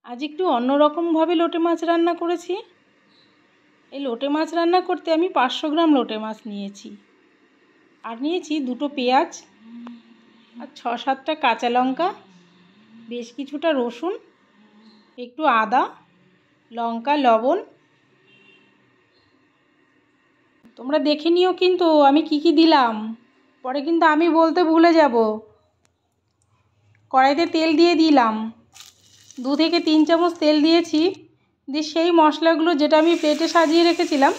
আজ একটু অন্যরকমভাবে লোটে মাছ রান্না করেছি। এই লোটে মাছ রান্না করতে আমি 500 গ্রাম লোটে মাছ নিয়েছি, আর নিয়েছি 2টো পেঁয়াজ, আর 6-7টা কাঁচা লঙ্কা, বেশ কিছুটা রসুন, একটু আদা, লঙ্কা, লবণ। তোমরা দেখে নিও কিন্তু আমি কি কি দিলাম, পরে কিন্তু আমি বলতে ভুলে যাব। কড়াইতে তেল দিয়ে দিলাম, 2 থেকে 3 চামচ তেল দিয়েছি। দিয়ে সেই মশলাগুলো যেটা আমি প্লেটে সাজিয়ে রেখেছিলাম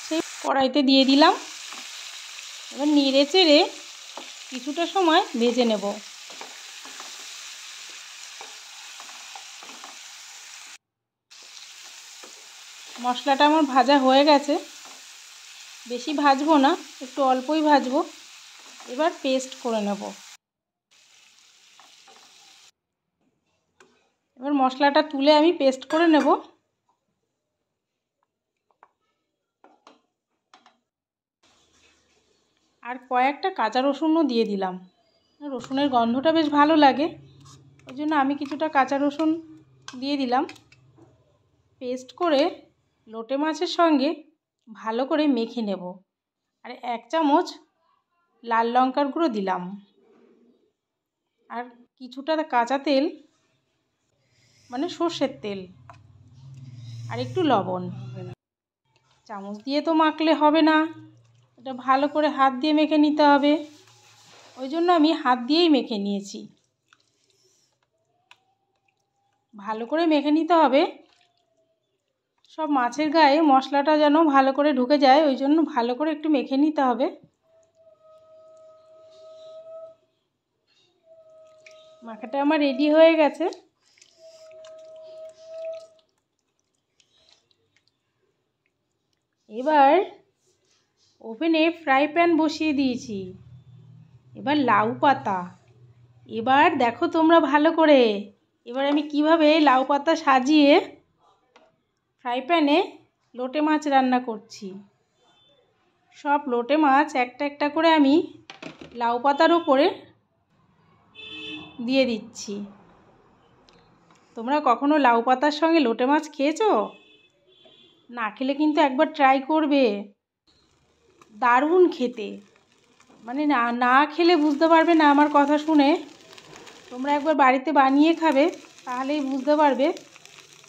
সেই কড়াইতে দিয়ে দিলাম। এবার নেড়ে চেড়ে কিছুটা সময় ভেজে নেব। মশলাটা আমার ভাজা হয়ে গেছে, বেশি ভাজবো না, একটু অল্পই ভাজবো। এবার পেস্ট করে নেব। এবার মশলাটা তুলে আমি পেস্ট করে নেব। আর কয়েকটা কাঁচা রসুনও দিয়ে দিলাম, রসুনের গন্ধটা বেশ ভালো লাগে, ওই জন্য আমি কিছুটা কাঁচা রসুন দিয়ে দিলাম। পেস্ট করে লোটে মাছের সঙ্গে ভালো করে মেখে নেব। আর 1 চামচ লাল লঙ্কার গুঁড়ো দিলাম, আর কিছুটা কাঁচা তেল মানে সর্ষের তেল, আর একটু লবণ। চামচ দিয়ে তো মাখলে হবে না, এটা ভালো করে হাত দিয়ে মেখে নিতে হবে, ওই জন্য আমি হাত দিয়েই মেখে নিয়েছি। ভালো করে মেখে নিতে হবে, সব মাছের গায়ে মশলাটা যেন ভালো করে ঢুকে যায়, ওই জন্য ভালো করে একটু মেখে নিতে হবে। মাখাটা আমার রেডি হয়ে গেছে। এবার ওভেনে ফ্রাই প্যান বসিয়ে দিয়েছি। এবার লাউ পাতা, এবার দেখো তোমরা ভালো করে, এবার আমি কিভাবে লাউ পাতা সাজিয়ে ফ্রাই প্যানে লোটে মাছ রান্না করছি। সব লোটে মাছ একটা একটা করে আমি লাউ পাতার উপরে দিয়ে দিচ্ছি। তোমরা কখনো লাউ পাতার সঙ্গে লোটে মাছ খেয়েছো? না খেলে কিন্তু একবার ট্রাই করবে, দারুণ খেতে। মানে না খেলে বুঝতে পারবে না আমার কথা শুনে। তোমরা একবার বাড়িতে বানিয়ে খাবে, তাহলেই বুঝতে পারবে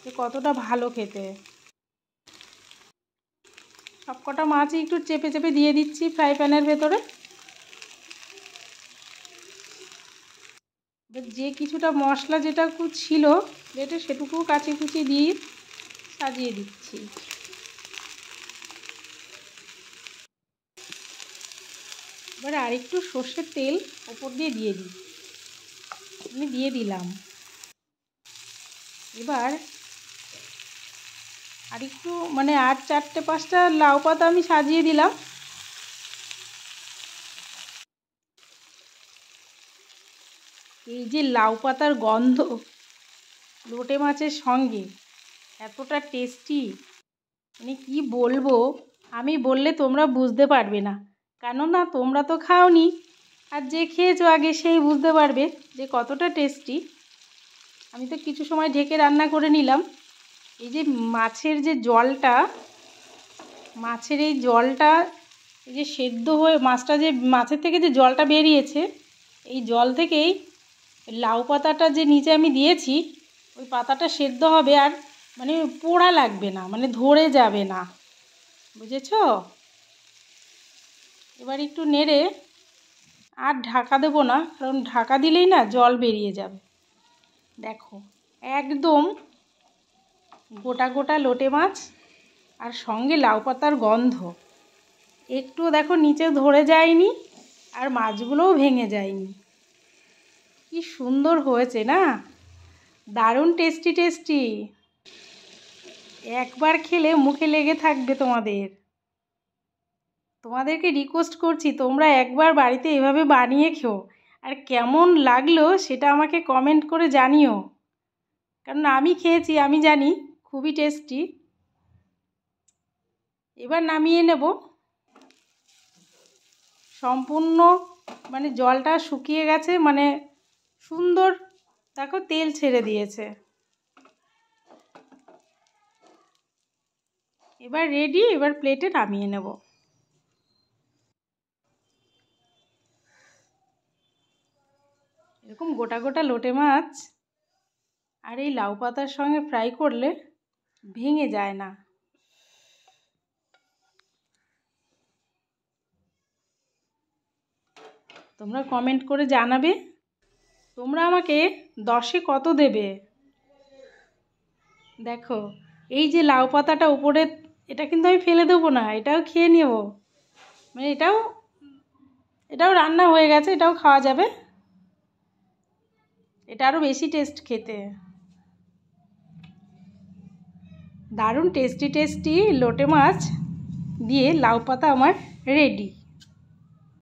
যে কতটা ভালো খেতে। সবকটা মাছই একটু চেপে চেপে দিয়ে দিচ্ছি ফ্রাই প্যানের ভেতরে। যে কিছুটা মশলা যেটা ছিল প্লেটে সেটুকু কাচি কুচি দিয়ে সাজিয়ে দিচ্ছি। এবার আরেকটু সর্ষের তেল ওপর দিয়ে দিয়ে দিই, আমি দিয়ে দিলাম। এবার আরেকটু মানে আর 4-5টা লাউ পাতা আমি সাজিয়ে দিলাম। এই যে লাউ পাতার গন্ধ লোটে মাছের সঙ্গে এতটা টেস্টি, মানে কি বলবো, আমি বললে তোমরা বুঝতে পারবে না, কেননা তোমরা তো খাওনি, আর যে খেয়েছো আগে সেই বুঝতে পারবে যে কতটা টেস্টি। আমি তো কিছু সময় ঢেকে রান্না করে নিলাম। এই যে মাছের যে জলটা, মাছের এই জলটা, এই যে সেদ্ধ হয়ে মাছটা যে মাছের থেকে যে জলটা বেরিয়েছে, এই জল থেকেই লাউ পাতাটা যে নিচে আমি দিয়েছি ওই পাতাটা সেদ্ধ হবে, আর মানে পোড়া লাগবে না, মানে ধরে যাবে না, বুঝেছো? এবার একটু নেড়ে, আর ঢাকা দেবো না, কারণ ঢাকা দিলেই না জল বেরিয়ে যাবে। দেখো একদম গোটা গোটা লোটে মাছ, আর সঙ্গে লাউ পাতার গন্ধ, একটুও দেখো নিচে ধরে যায়নি, আর মাছগুলোও ভেঙে যায়নি। কি সুন্দর হয়েছে না, দারুণ টেস্টি টেস্টি। একবার খেলে মুখে লেগে থাকবে তোমাদেরকে রিকোয়েস্ট করছি তোমরা একবার বাড়িতে এভাবে বানিয়ে খেও, আর কেমন লাগলো সেটা আমাকে কমেন্ট করে জানিও, কারণ আমি খেয়েছি, আমি জানি খুবই টেস্টি। এবার নামিয়ে নেব। সম্পূর্ণ মানে জলটা শুকিয়ে গেছে, মানে সুন্দর দেখো তেল ছেড়ে দিয়েছে। এবার রেডি, এবার প্লেটে নামিয়ে নেব। এরকম গোটা গোটা লোটে মাছ আর এই লাউ পাতার সঙ্গে ফ্রাই করলে ভেঙে যায় না। তোমরা কমেন্ট করে জানাবে তোমরা আমাকে 10-এ কত দেবে। দেখো এই যে লাউ পাতাটা উপরে, এটা কিন্তু আমি ফেলে দেবো না, এটাও খেয়ে নেব। মানে এটাও রান্না হয়ে গেছে, এটাও খাওয়া যাবে। এটা আরও বেশি টেস্ট খেতে। দারুণ টেস্টি টেস্টি লোটে মাছ দিয়ে লাউ পাতা আমার রেডি।